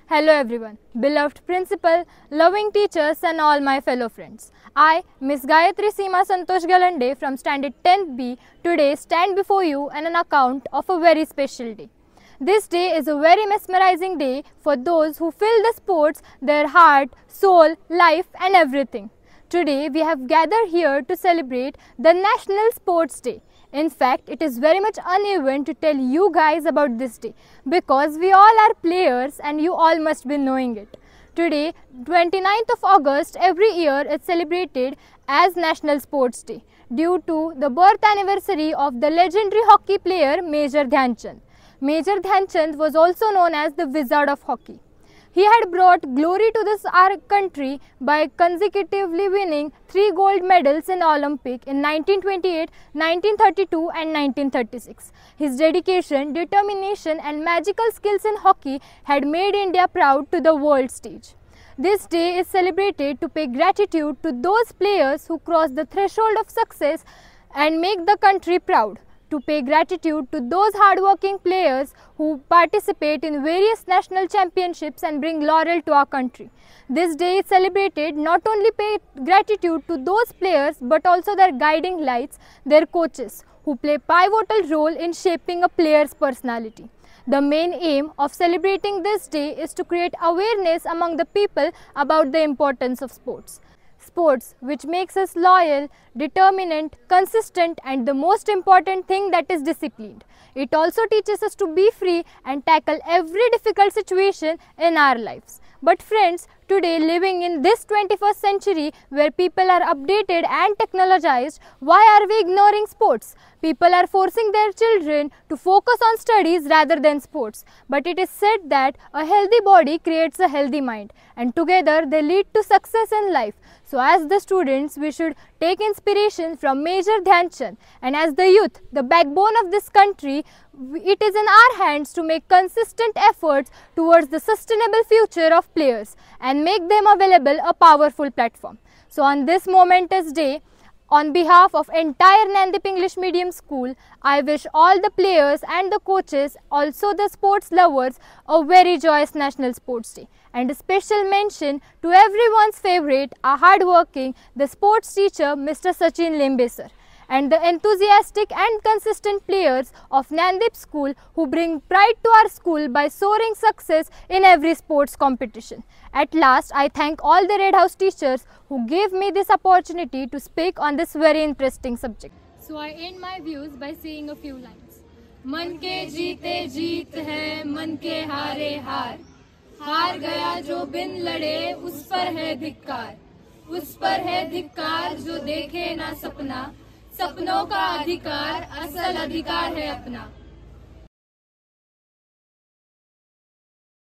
Hello everyone, beloved principal, loving teachers and all my fellow friends. I, Miss Gayatri Seema Santosh Galande from Standard 10th B, today stand before you on an account of a very special day. This day is a very mesmerizing day for those who fill the sports their heart, soul, life and everything. Today we have gathered here to celebrate the National Sports Day. In fact, it is very much uneven to tell you guys about this day because we all are players and you all must be knowing it. Today, 29th of August every year is celebrated as National Sports Day due to the birth anniversary of the legendary hockey player Major Dhyan Chand. Major Dhyan Chand was also known as the Wizard of Hockey. He had brought glory to our country by consecutively winning 3 gold medals in Olympic in 1928, 1932 and 1936. His dedication, determination and magical skills in hockey had made India proud to the world stage. This day is celebrated to pay gratitude to those players who cross the threshold of success and make the country proud. To pay gratitude to those hardworking players who participate in various national championships and bring laurel to our country. This day is celebrated not only pay gratitude to those players but also their guiding lights, their coaches, who play pivotal role in shaping a player's personality. The main aim of celebrating this day is to create awareness among the people about the importance of sports. Sports which makes us loyal, determined, consistent and the most important thing, that is disciplined. It also teaches us to be free and tackle every difficult situation in our lives. But friends, today living in this 21st century where people are updated and technologized, why are we ignoring sports? People are forcing their children to focus on studies rather than sports. But it is said that a healthy body creates a healthy mind and together they lead to success in life. So as the students, we should take inspiration from Major Dhyan Chand, and as the youth, the backbone of this country, it is in our hands to make consistent efforts towards the sustainable future of players and make them available a powerful platform. So on this momentous day, on behalf of entire Nandip English Medium School, I wish all the players and the coaches, also the sports lovers, a very joyous National Sports Day. And a special mention to everyone's favorite, our hardworking, the sports teacher, Mr. Sachin Limbe sir, and the enthusiastic and consistent players of Nandip School who bring pride to our school by soaring success in every sports competition. At last, I thank all the Red House teachers who gave me this opportunity to speak on this very interesting subject. So I end my views by saying a few lines. मन के जीते जीत है, मन के हारे हार, हार गया जो बिन लड़े उस पर है धिक्कार, उस पर है धिक्कार जो देखे ना सपना, सपनों का अधिकार असल अधिकार है अपना।